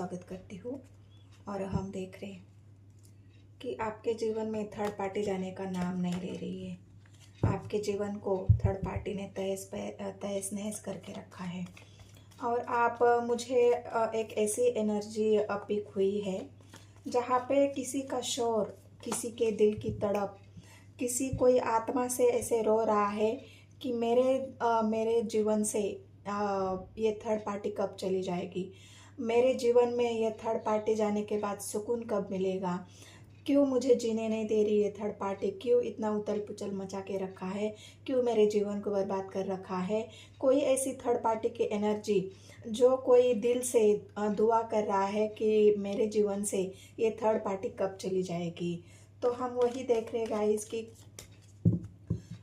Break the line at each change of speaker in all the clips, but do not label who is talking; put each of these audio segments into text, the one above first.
स्वागत करती हूँ। और हम देख रहे हैं कि आपके जीवन में थर्ड पार्टी जाने का नाम नहीं ले रही है। आपके जीवन को थर्ड पार्टी ने तहस नहस करके रखा है। और आप मुझे एक ऐसी एनर्जी पिक हुई है जहाँ पे किसी का शोर, किसी के दिल की तड़प, किसी कोई आत्मा से ऐसे रो रहा है कि मेरे जीवन से ये थर्ड पार्टी कब चली जाएगी, मेरे जीवन में ये थर्ड पार्टी जाने के बाद सुकून कब मिलेगा, क्यों मुझे जीने नहीं दे रही है थर्ड पार्टी, क्यों इतना उथल पुथल मचा के रखा है, क्यों मेरे जीवन को बर्बाद कर रखा है। कोई ऐसी थर्ड पार्टी की एनर्जी जो कोई दिल से दुआ कर रहा है कि मेरे जीवन से ये थर्ड पार्टी कब चली जाएगी। तो हम वही देख रहे गाइस कि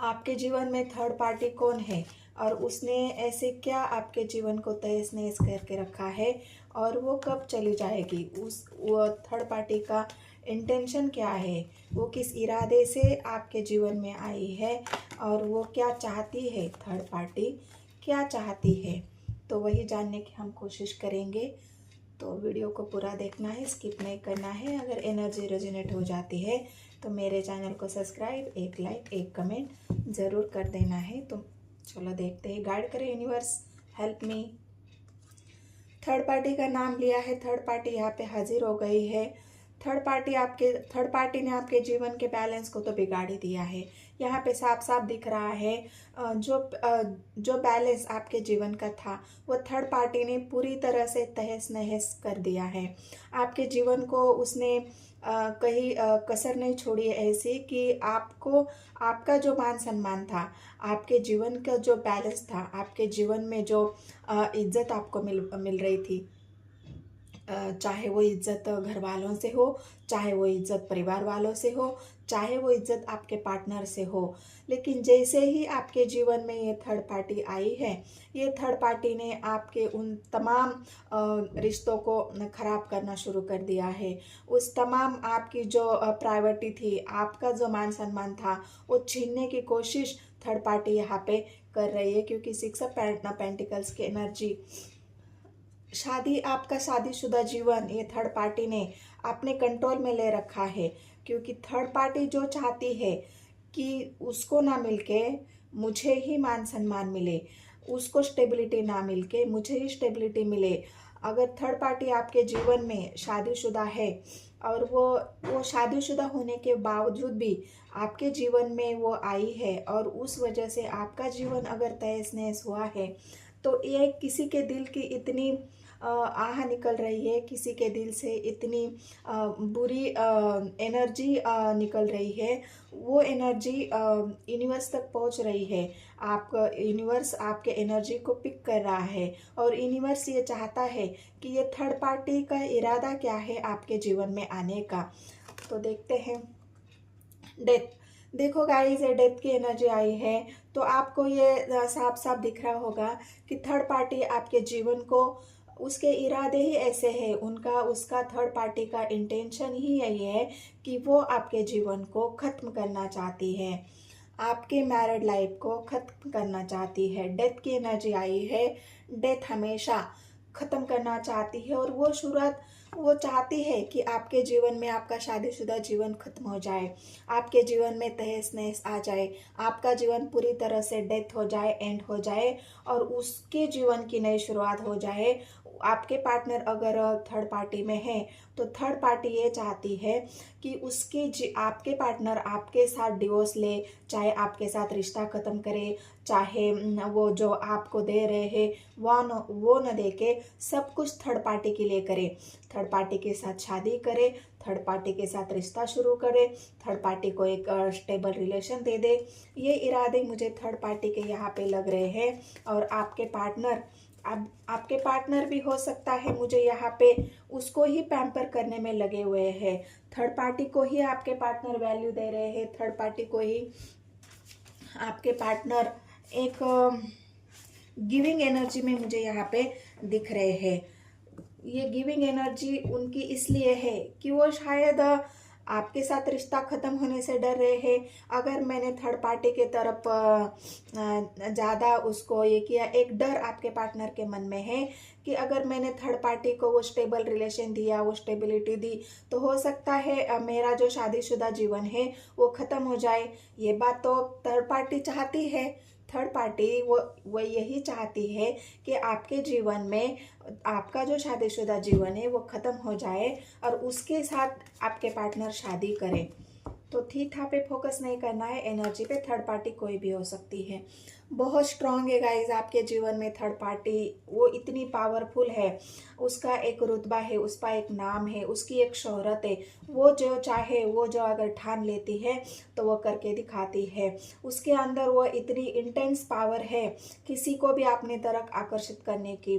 आपके जीवन में थर्ड पार्टी कौन है और उसने ऐसे क्या आपके जीवन को तहस नहस करके रखा है और वो कब चली जाएगी। वो थर्ड पार्टी का इंटेंशन क्या है, वो किस इरादे से आपके जीवन में आई है और वो क्या चाहती है, थर्ड पार्टी क्या चाहती है। तो वही जानने की हम कोशिश करेंगे। तो वीडियो को पूरा देखना है, स्किप नहीं करना है। अगर एनर्जी रेजोनेट हो जाती है तो मेरे चैनल को सब्सक्राइब, एक लाइक, एक कमेंट ज़रूर कर देना है। तो चलो देखते हैं। गाइड करे universe, help me. Third party का नाम लिया है, थर्ड पार्टी यहाँ पे हाजिर हो गई है। थर्ड पार्टी ने आपके जीवन के बैलेंस को तो बिगाड़ ही दिया है। यहाँ पे साफ साफ दिख रहा है जो बैलेंस आपके जीवन का था वो थर्ड पार्टी ने पूरी तरह से तहस नहस कर दिया है। आपके जीवन को उसने कहीं कसर नहीं छोड़ी है ऐसी कि आपको, आपका जो मान सम्मान था, आपके जीवन का जो बैलेंस था, आपके जीवन में जो इज्जत आपको मिल रही थी, चाहे वो इज्जत घर वालों से हो, चाहे वो इज्जत परिवार वालों से हो, चाहे वो इज्जत आपके पार्टनर से हो, लेकिन जैसे ही आपके जीवन में ये थर्ड पार्टी आई है, ये थर्ड पार्टी ने आपके उन तमाम रिश्तों को खराब करना शुरू कर दिया है। उस तमाम आपकी जो प्रायोरिटी थी, आपका जो मान सम्मान था, वो छीनने की कोशिश थर्ड पार्टी यहाँ पे कर रही है। क्योंकि 6 ऑफ पेंटिकल्स की एनर्जी, शादी, आपका शादीशुदा जीवन ये थर्ड पार्टी ने अपने कंट्रोल में ले रखा है। क्योंकि थर्ड पार्टी जो चाहती है कि उसको ना मिलके मुझे ही मान सम्मान मिले, उसको स्टेबिलिटी ना मिलके मुझे ही स्टेबिलिटी मिले। अगर थर्ड पार्टी आपके जीवन में शादीशुदा है और वो शादीशुदा होने के बावजूद भी आपके जीवन में वो आई है और उस वजह से आपका जीवन अगर तहस नहस हुआ है, तो ये किसी के दिल की इतनी आह निकल रही है, किसी के दिल से इतनी बुरी एनर्जी निकल रही है, वो एनर्जी यूनिवर्स तक पहुंच रही है। आपका यूनिवर्स आपके एनर्जी को पिक कर रहा है और यूनिवर्स ये चाहता है कि ये थर्ड पार्टी का इरादा क्या है आपके जीवन में आने का। तो देखते हैं। डेथ, देखो गाइस, ये डेथ की एनर्जी आई है तो आपको ये साफ साफ दिख रहा होगा कि थर्ड पार्टी आपके जीवन को, उसके इरादे ही ऐसे हैं, उसका थर्ड पार्टी का इंटेंशन ही यही है कि वो आपके जीवन को ख़त्म करना चाहती है, आपके मैरिड लाइफ को ख़त्म करना चाहती है। डेथ की एनर्जी आई है, डेथ हमेशा ख़त्म करना चाहती है और वो चाहती है कि आपके जीवन में आपका शादीशुदा जीवन खत्म हो जाए, आपके जीवन में तहस नहस आ जाए, आपका जीवन पूरी तरह से डेथ हो जाए, एंड हो जाए और उसके जीवन की नई शुरुआत हो जाए। आपके पार्टनर अगर थर्ड पार्टी में है तो थर्ड पार्टी ये चाहती है कि आपके पार्टनर आपके साथ डिवोर्स ले, चाहे आपके साथ रिश्ता ख़त्म करे, चाहे वो जो आपको दे रहे हैं वो न दे के सब कुछ थर्ड पार्टी के लिए करे, थर्ड पार्टी के साथ शादी करे, थर्ड पार्टी के साथ रिश्ता शुरू करे, थर्ड पार्टी को एक स्टेबल रिलेशन दे दे। ये इरादे मुझे थर्ड पार्टी के यहाँ पे लग रहे हैं। और आपके पार्टनर भी हो सकता है मुझे यहाँ पे उसको ही पैम्पर करने में लगे हुए हैं, थर्ड पार्टी को ही आपके पार्टनर वैल्यू दे रहे हैं, थर्ड पार्टी को ही आपके पार्टनर एक गिविंग एनर्जी में मुझे यहाँ पे दिख रहे हैं। ये गिविंग एनर्जी उनकी इसलिए है कि वो शायद आपके साथ रिश्ता ख़त्म होने से डर रहे हैं। अगर मैंने थर्ड पार्टी के तरफ ज़्यादा उसको ये किया, एक डर आपके पार्टनर के मन में है कि अगर मैंने थर्ड पार्टी को वो स्टेबल रिलेशन दिया, वो स्टेबिलिटी दी, तो हो सकता है मेरा जो शादीशुदा जीवन है वो ख़त्म हो जाए। ये बात तो थर्ड पार्टी चाहती है। थर्ड पार्टी वो यही चाहती है कि आपके जीवन में आपका जो शादीशुदा जीवन है वो ख़त्म हो जाए और उसके साथ आपके पार्टनर शादी करे। तो थी था पे फोकस नहीं करना है, एनर्जी पे। थर्ड पार्टी कोई भी हो सकती है, बहुत स्ट्रांग है गाइज आपके जीवन में थर्ड पार्टी। वो इतनी पावरफुल है, उसका एक रुतबा है, उसका एक नाम है, उसकी एक शोहरत है। वो जो चाहे, वो जो अगर ठान लेती है तो वो करके दिखाती है। उसके अंदर वो इतनी इंटेंस पावर है किसी को भी अपने तरफ आकर्षित करने की,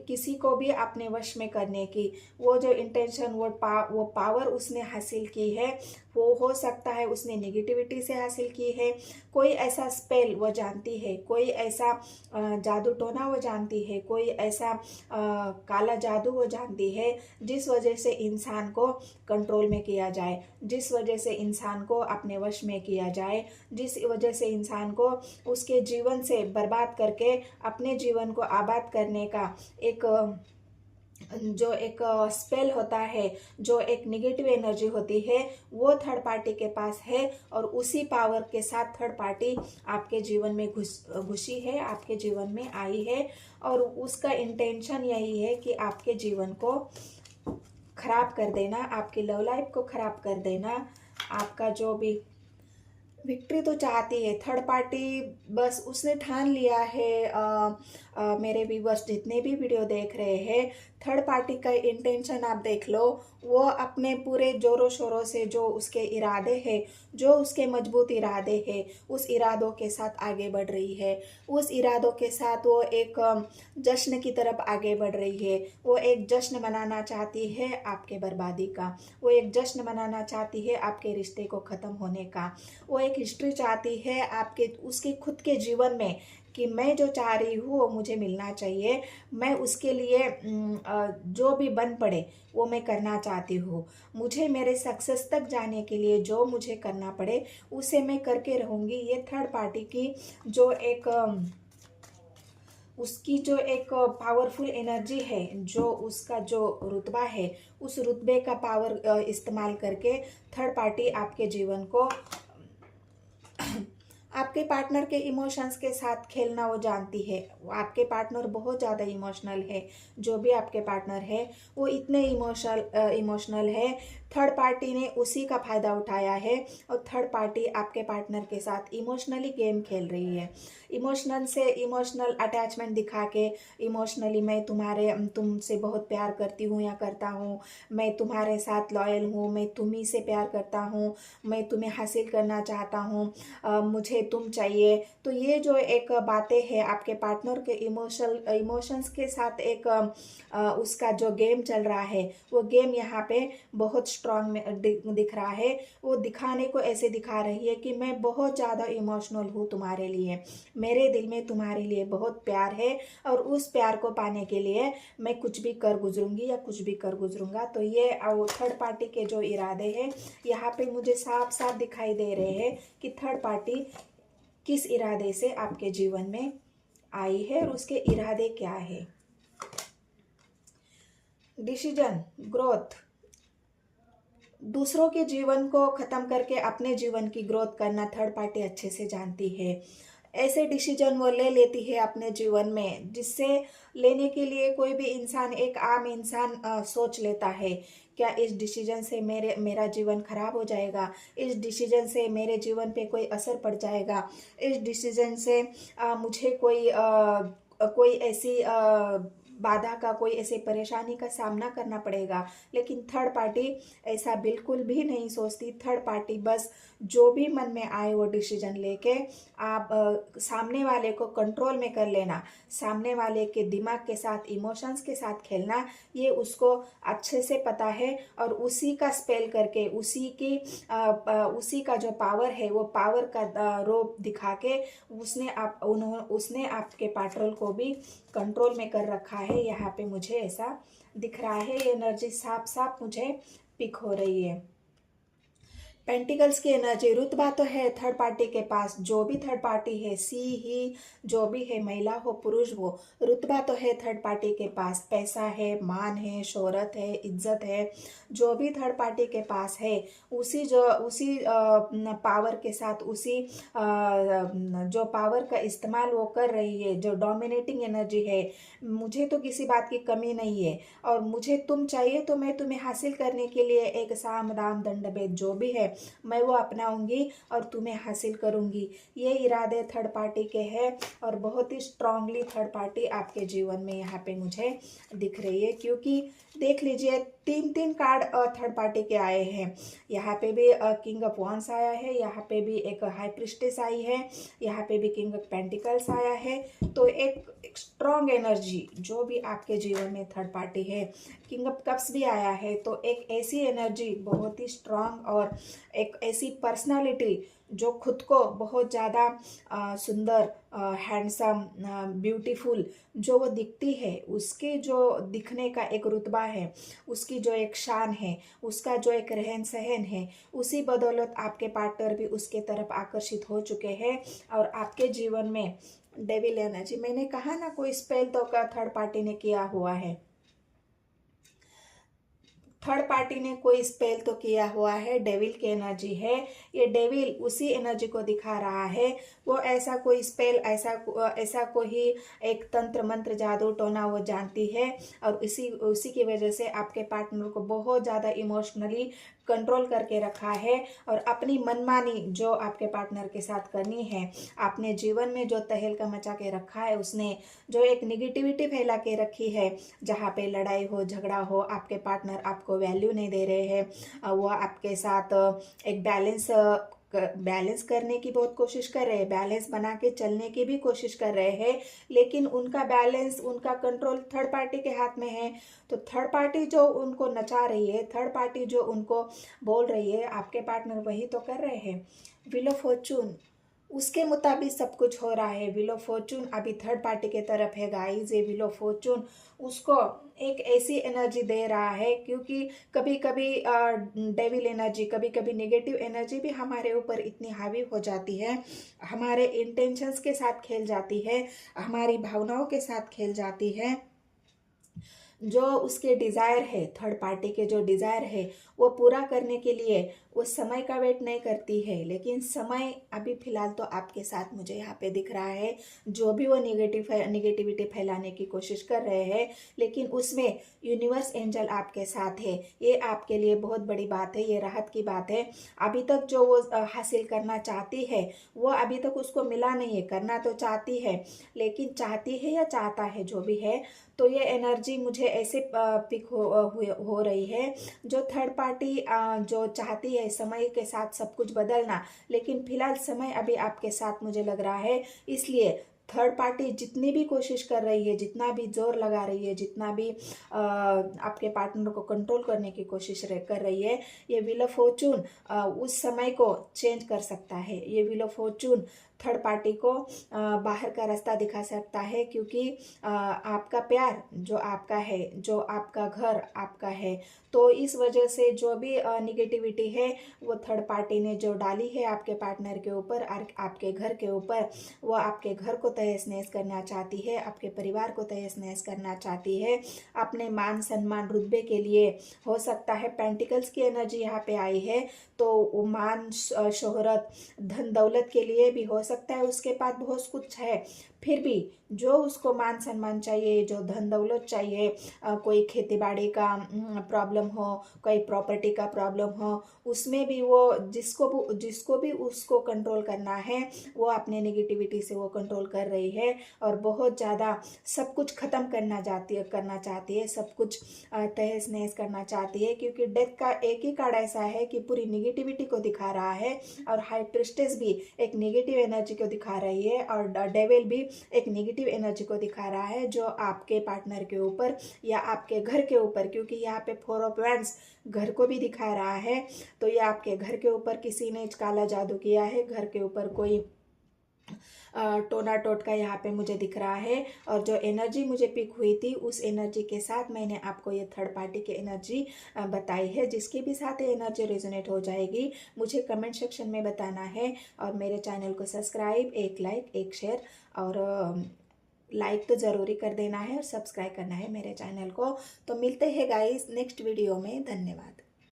किसी को भी अपने वश में करने की। वो जो इंटेंशन, वो पावर उसने हासिल की है, वो हो सकता है उसने नेगेटिविटी से हासिल की है। कोई ऐसा स्पेल वो जानती है, कोई ऐसा जादू टोना वो जानती है, कोई ऐसा काला जादू वो जानती है जिस वजह से इंसान को कंट्रोल में किया जाए, जिस वजह से इंसान को अपने वश में किया जाए, जिस वजह से इंसान को उसके जीवन से बर्बाद करके अपने जीवन को आबाद करने का जो एक स्पेल होता है, जो एक निगेटिव एनर्जी होती है, वो थर्ड पार्टी के पास है। और उसी पावर के साथ थर्ड पार्टी आपके जीवन में घुसी है, आपके जीवन में आई है। और उसका इंटेंशन यही है कि आपके जीवन को खराब कर देना, आपकी लव लाइफ को खराब कर देना। आपका जो भी विक्ट्री तो चाहती है थर्ड पार्टी, बस उसने ठान लिया है। मेरे व्यूवर्स जितने भी वीडियो देख रहे हैं, थर्ड पार्टी का इंटेंशन आप देख लो। वो अपने पूरे जोरों शोरों से जो उसके इरादे हैं, जो उसके मजबूत इरादे हैं, उस इरादों के साथ आगे बढ़ रही है। उस इरादों के साथ वो एक जश्न की तरफ आगे बढ़ रही है। वो एक जश्न मनाना चाहती है आपके बर्बादी का, वो एक जश्न मनाना चाहती है आपके रिश्ते को ख़त्म होने का। वो एक हिस्ट्री चाहती है आपके, उसके खुद के जीवन में कि मैं जो चाह रही हूँ वो मुझे मिलना चाहिए। मैं उसके लिए जो भी बन पड़े वो मैं करना चाहती हूँ। मुझे मेरे सक्सेस तक जाने के लिए जो मुझे करना पड़े उसे मैं करके रहूँगी। ये थर्ड पार्टी की जो एक उसकी जो एक पावरफुल एनर्जी है, जो उसका जो रुतबा है, उस रुतबे का पावर इस्तेमाल करके थर्ड पार्टी आपके जीवन को आपके पार्टनर के इमोशंस के साथ खेलना वो जानती है। आपके पार्टनर बहुत ज़्यादा इमोशनल है, जो भी आपके पार्टनर है वो इतने इमोशनल है। थर्ड पार्टी ने उसी का फ़ायदा उठाया है और थर्ड पार्टी आपके पार्टनर के साथ इमोशनली गेम खेल रही है। इमोशनल अटैचमेंट दिखा के, इमोशनली मैं तुमसे बहुत प्यार करती हूँ या करता हूँ, मैं तुम्हारे साथ लॉयल हूँ, मैं तुम्ही से प्यार करता हूँ, मैं तुम्हें हासिल करना चाहता हूँ, मुझे तुम चाहिए। तो ये जो एक बातें हैं आपके पार्टनर के इमोशंस के साथ एक उसका जो गेम चल रहा है, वो गेम यहाँ पे बहुत स्ट्रांग में दिख रहा है। वो दिखाने को ऐसे दिखा रही है कि मैं बहुत ज़्यादा इमोशनल हूँ तुम्हारे लिए, मेरे दिल में तुम्हारे लिए बहुत प्यार है और उस प्यार को पाने के लिए मैं कुछ भी कर गुजरूंगी या कुछ भी कर गुजरूंगा। तो ये थर्ड पार्टी के जो इरादे हैं यहाँ पे मुझे साफ साफ दिखाई दे रहे हैं कि थर्ड पार्टी किस इरादे से आपके जीवन में आई है और उसके इरादे क्या है। डिसीजन, ग्रोथ, दूसरों के जीवन को ख़त्म करके अपने जीवन की ग्रोथ करना थर्ड पार्टी अच्छे से जानती है। ऐसे डिसीजन वो ले लेती है अपने जीवन में जिससे लेने के लिए कोई भी इंसान, एक आम इंसान सोच लेता है, क्या इस डिसीजन से मेरा जीवन खराब हो जाएगा, इस डिसीजन से मेरे जीवन पे कोई असर पड़ जाएगा, इस डिसीजन से मुझे कोई ऐसी बाधा का, कोई ऐसे परेशानी का सामना करना पड़ेगा। लेकिन थर्ड पार्टी ऐसा बिल्कुल भी नहीं सोचती। थर्ड पार्टी बस जो भी मन में आए वो डिसीजन लेके आप सामने वाले को कंट्रोल में कर लेना, सामने वाले के दिमाग के साथ, इमोशंस के साथ खेलना, ये उसको अच्छे से पता है। और उसी का स्पेल करके, उसी का जो पावर है वो पावर का रोप दिखा के उसने आपके पार्टनर को भी कंट्रोल में कर रखा है। यहाँ पे मुझे ऐसा दिख रहा है, ये एनर्जी साफ साफ मुझे पिक हो रही है। पेंटिकल्स की एनर्जी, रुतबा तो है थर्ड पार्टी के पास, जो भी थर्ड पार्टी है, सी ही जो भी है, महिला हो पुरुष हो, रुतबा तो है थर्ड पार्टी के पास, पैसा है, मान है, शोहरत है, इज्जत है, जो भी थर्ड पार्टी के पास है, उसी पावर के साथ, उसी जो पावर का इस्तेमाल वो कर रही है, जो डोमिनेटिंग एनर्जी है। मुझे तो किसी बात की कमी नहीं है, और मुझे तुम चाहिए तो मैं तुम्हें हासिल करने के लिए एक साम दाम दंड भेद जो भी है मैं वो अपनाऊंगी और तुम्हें हासिल करूंगी। ये इरादे थर्ड पार्टी के हैं, और बहुत ही स्ट्रांगली थर्ड पार्टी आपके जीवन में यहाँ पे मुझे दिख रही है। क्योंकि देख लीजिए, तीन तीन कार्ड थर्ड पार्टी के आए हैं। यहाँ पे भी किंग ऑफ वॉन्स आया है, यहाँ पे भी एक हाई प्रिस्टेस आई है, यहाँ पे भी किंग ऑफ पेंटिकल्स आया है। तो एक स्ट्रॉन्ग एनर्जी जो भी आपके जीवन में थर्ड पार्टी है, किंग ऑफ कप्स भी आया है। तो एक ऐसी एनर्जी बहुत ही स्ट्रॉन्ग, और एक ऐसी पर्सनालिटी जो खुद को बहुत ज़्यादा सुंदर, हैंडसम, ब्यूटीफुल जो वो दिखती है, उसके जो दिखने का एक रुतबा है, उसकी जो एक शान है, उसका जो एक रहन सहन है, उसी बदौलत आपके पार्टनर भी उसके तरफ आकर्षित हो चुके हैं। और आपके जीवन में डेविल एनर्जी, मैंने कहा ना, कोई स्पेल तो का थर्ड पार्टी ने किया हुआ है, थर्ड पार्टी ने कोई स्पेल तो किया हुआ है, डेविल की एनर्जी है। ये डेविल उसी एनर्जी को दिखा रहा है। वो ऐसा कोई स्पेल, ऐसा कोई एक तंत्र मंत्र जादू टोना वो जानती है, और उसी की वजह से आपके पार्टनर को बहुत ज़्यादा इमोशनली कंट्रोल करके रखा है। और अपनी मनमानी जो आपके पार्टनर के साथ करनी है, आपने जीवन में जो तहलका मचा के रखा है, उसने जो एक निगेटिविटी फैला के रखी है, जहाँ पे लड़ाई हो, झगड़ा हो, आपके पार्टनर आपको वैल्यू नहीं दे रहे हैं, वो आपके साथ एक बैलेंस करने की बहुत कोशिश कर रहे हैं, बैलेंस बना के चलने की भी कोशिश कर रहे हैं, लेकिन उनका बैलेंस, उनका कंट्रोल थर्ड पार्टी के हाथ में है। तो थर्ड पार्टी जो उनको नचा रही है, थर्ड पार्टी जो उनको बोल रही है, आपके पार्टनर वही तो कर रहे हैं। व्हील ऑफ फॉर्चून, उसके मुताबिक सब कुछ हो रहा है। व्हील ऑफ फॉर्चून अभी थर्ड पार्टी के तरफ है गाइस। ये व्हील ऑफ फॉर्चून उसको एक ऐसी एनर्जी दे रहा है, क्योंकि कभी कभी डेविल एनर्जी, कभी कभी नेगेटिव एनर्जी भी हमारे ऊपर इतनी हावी हो जाती है, हमारे इंटेंशंस के साथ खेल जाती है, हमारी भावनाओं के साथ खेल जाती है। जो उसके डिज़ायर है, थर्ड पार्टी के जो डिज़ायर है, वो पूरा करने के लिए वो समय का वेट नहीं करती है। लेकिन समय अभी फ़िलहाल तो आपके साथ मुझे यहाँ पे दिख रहा है। जो भी वो निगेटिविटी फैलाने की कोशिश कर रहे हैं, लेकिन उसमें यूनिवर्स एंजल आपके साथ है। ये आपके लिए बहुत बड़ी बात है, ये राहत की बात है। अभी तक जो वो हासिल करना चाहती है, वो अभी तक उसको मिला नहीं है। करना तो चाहती है, लेकिन चाहती है या चाहता है, जो भी है, तो ये एनर्जी मुझे ऐसे पिक हो रही है। जो थर्ड पार्टी जो चाहती है समय के साथ सब कुछ बदलना, लेकिन फिलहाल समय अभी आपके साथ मुझे लग रहा है। इसलिए थर्ड पार्टी जितनी भी कोशिश कर रही है, जितना भी जोर लगा रही है, जितना भी आपके पार्टनर को कंट्रोल करने की कोशिश कर रही है, ये व्हील ऑफ फॉर्चून उस समय को चेंज कर सकता है। ये wheel of Fortune third party को बाहर का रास्ता दिखा सकता है, क्योंकि आपका प्यार जो आपका है, जो आपका घर आपका है, तो इस वजह से जो भी निगेटिविटी है वो थर्ड पार्टी ने जो डाली है आपके पार्टनर के ऊपर, आपके घर के ऊपर, वो आपके घर को तहस नहस करना चाहती है, आपके परिवार को तहस नहस करना चाहती है, अपने मान सम्मान रुतबे के लिए। हो सकता है पेंटिकल्स की एनर्जी यहाँ पे आई है, तो मान शोहरत धन दौलत के लिए भी हो सकता है उसके पास बहुत कुछ है, फिर भी जो उसको मान सम्मान चाहिए, जो धन दौलत चाहिए, कोई खेती बाड़ी का प्रॉब्लम हो, कोई प्रॉपर्टी का प्रॉब्लम हो, उसमें भी वो जिसको भी उसको कंट्रोल करना है, वो अपने नेगेटिविटी से वो कंट्रोल कर रही है, और बहुत ज़्यादा सब कुछ ख़त्म करना चाहती है, सब कुछ तहस नहस करना चाहती है। क्योंकि डेथ का एक ही कार्ड ऐसा है कि पूरी निगेटिविटी को दिखा रहा है, और हाई प्रिस्टेस भी एक नेगेटिव एनर्जी को दिखा रही है, और डेविल भी एक नेगेटिव एनर्जी को दिखा रहा है, जो आपके पार्टनर के ऊपर या आपके घर के ऊपर, क्योंकि यहाँ पे 4 ऑफ वैंड्स घर को भी दिखा रहा है, तो ये आपके घर के ऊपर किसी ने काला जादू किया है, घर के ऊपर कोई टोना टोटका यहाँ पे मुझे दिख रहा है। और जो एनर्जी मुझे पिक हुई थी उस एनर्जी के साथ मैंने आपको ये थर्ड पार्टी की एनर्जी बताई है। जिसके भी साथ ये एनर्जी रेजोनेट हो जाएगी मुझे कमेंट सेक्शन में बताना है। और मेरे चैनल को सब्सक्राइब, एक लाइक, एक शेयर और लाइक तो ज़रूरी कर देना है और सब्सक्राइब करना है मेरे चैनल को। तो मिलते हैं गाइस नेक्स्ट वीडियो में। धन्यवाद।